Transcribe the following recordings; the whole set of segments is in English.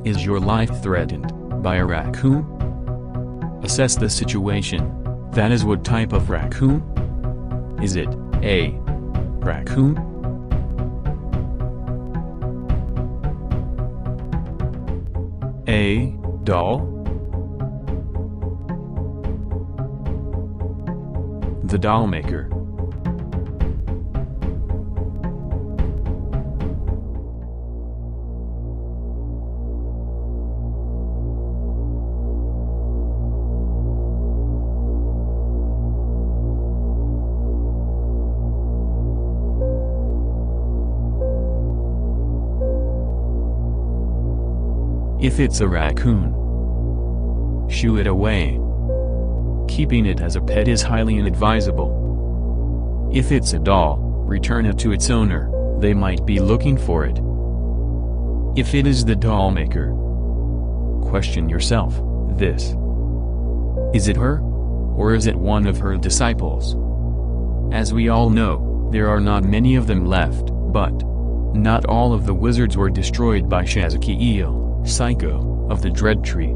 Is your life threatened by a raccoon? Assess the situation. That is, what type of raccoon? Is it A. Raccoon? A. Doll? The Dollmaker. If it's a raccoon, shoo it away. Keeping it as a pet is highly inadvisable. If it's a doll, return it to its owner, they might be looking for it. If it is the Dollmaker, question yourself this. Is it her? Or is it one of her disciples? As we all know, there are not many of them left, but not all of the wizards were destroyed by Shazakiel, Psycho, of the Dread Tree.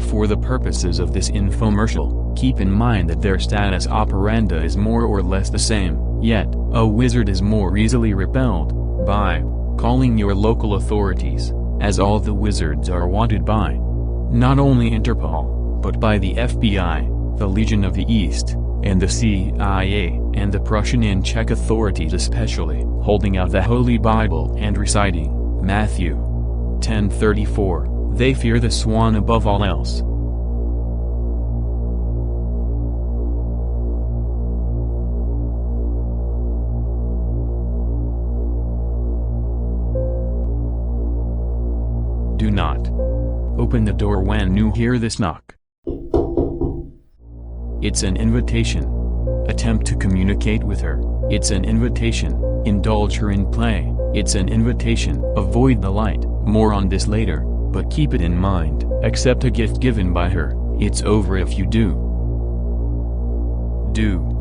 For the purposes of this infomercial, keep in mind that their status operandi is more or less the same, yet, a wizard is more easily repelled by calling your local authorities, as all the wizards are wanted by not only Interpol, but by the FBI, the Legion of the East, and the CIA, and the Prussian and Czech authorities especially, holding out the Holy Bible and reciting Matthew 10:34, they fear the swan above all else. Do not open the door when you hear this knock. It's an invitation. Attempt to communicate with her. It's an invitation. Indulge her in play. It's an invitation. Avoid the light. More on this later, but keep it in mind. Accept a gift given by her. It's over if you do.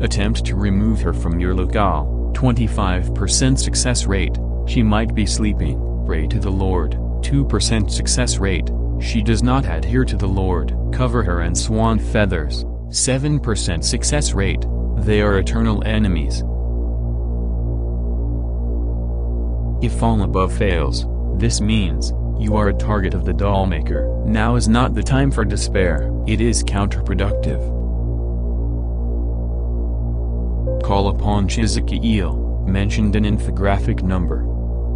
Attempt to remove her from your locale. 25% success rate. She might be sleeping. Pray to the Lord. 2% success rate. She does not adhere to the Lord. Cover her in swan feathers. 7% success rate. They are eternal enemies. If all above fails, this means you are a target of the Dollmaker. Now is not the time for despair. It is counterproductive. Call upon Shazakiel, mentioned in infographic number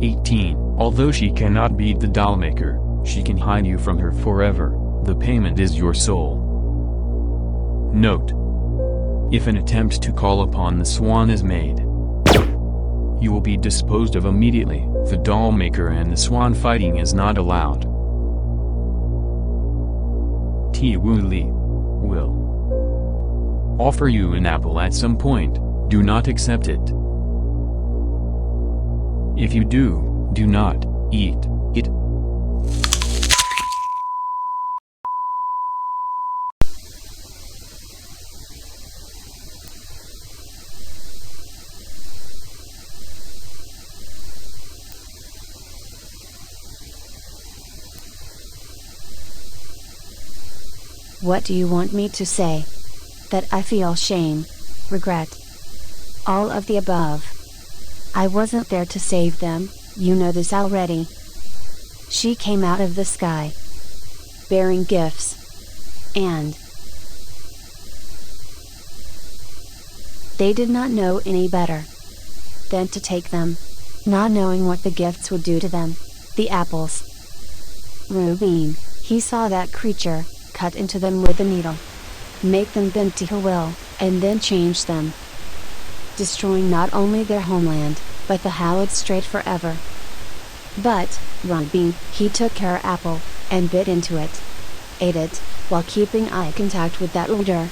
18. Although she cannot beat the Dollmaker, she can hide you from her forever. The payment is your soul. Note: if an attempt to call upon the swan is made, you will be disposed of immediately. The Dollmaker and the swan fighting is not allowed. T-Wu-Li will offer you an apple at some point. Do not accept it. If you do not eat it. What do you want me to say? That I feel shame, regret, all of the above. I wasn't there to save them, you know this already. She came out of the sky, bearing gifts, and they did not know any better than to take them, not knowing what the gifts would do to them, the apples. Rubin, he saw that creature, cut into them with a needle, make them bend to her will, and then change them, destroying not only their homeland, but the hallowed strait forever. But, Rubin, he took her apple, and bit into it, ate it, while keeping eye contact with that leader.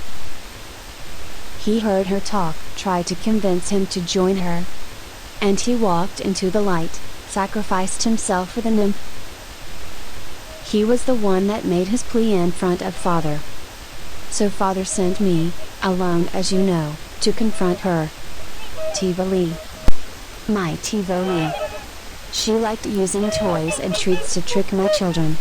He heard her talk, tried to convince him to join her, and he walked into the light, sacrificed himself for the nymph. He was the one that made his plea in front of Father. So father sent me, alone as you know, to confront her. Tivoli. My Tivoli. She liked using toys and treats to trick my children.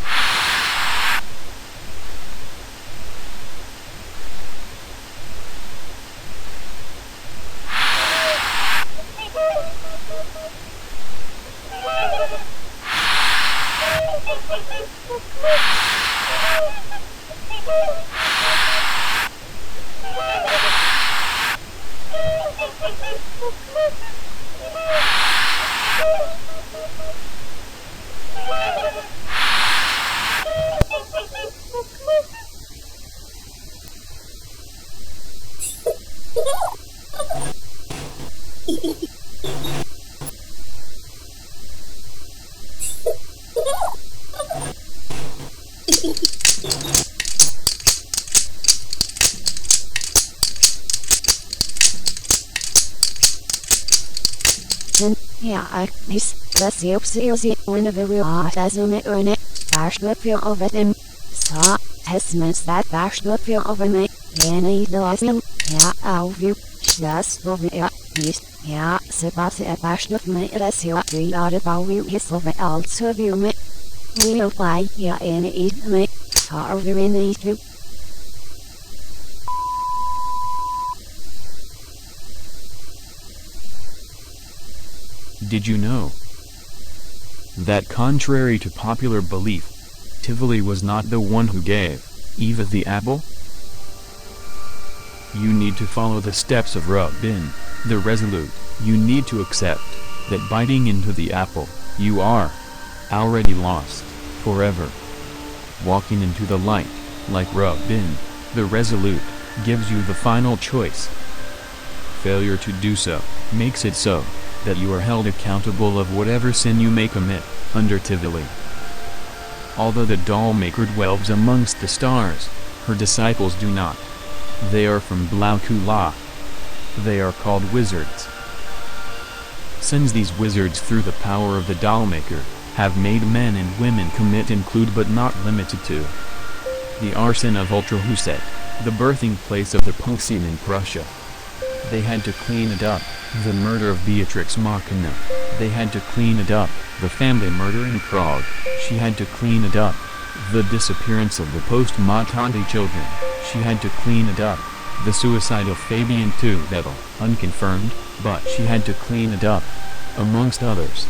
Ja, is das Jopsios whenever we are as on it or in it. Bashbuffer over them. So, Hesmans that Bashbuffer over me. Jenny the Osil. Ja, auf you. Das over ja, ist. Ja, Sebastian Bashbuff me as you are about you his over also view me. We'll fly, ja, and eat me. Harder in the you. Did you know that contrary to popular belief, Tivoli was not the one who gave Eva the apple? You need to follow the steps of Rubin, the resolute. You need to accept that biting into the apple, you are already lost forever. Walking into the light, like Rubin, the resolute, gives you the final choice. Failure to do so makes it so that you are held accountable of whatever sin you may commit, under Tivoli. Although the Dollmaker dwells amongst the stars, her disciples do not. They are from Blaukula. They are called wizards. Since these wizards through the power of the Dollmaker, have made men and women commit include but not limited to the arson of Ultrahuset, the birthing place of the Pulsin in Prussia. They had to clean it up. The murder of Beatrix Machina. They had to clean it up. The family murder in Prague. She had to clean it up. The disappearance of the post-Matanti children. She had to clean it up. The suicide of Fabian Tuvedel. Unconfirmed, but she had to clean it up. Amongst others.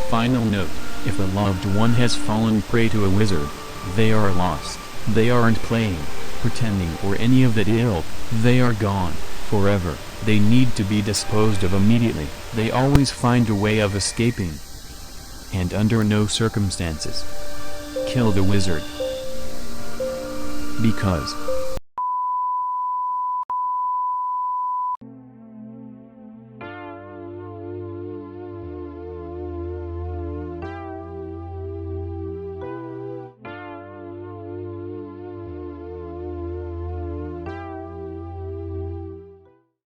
Final note, if a loved one has fallen prey to a wizard, they are lost. They aren't playing, pretending or any of that ilk. They are gone, forever. They need to be disposed of immediately. They always find a way of escaping. And under no circumstances kill the wizard. Because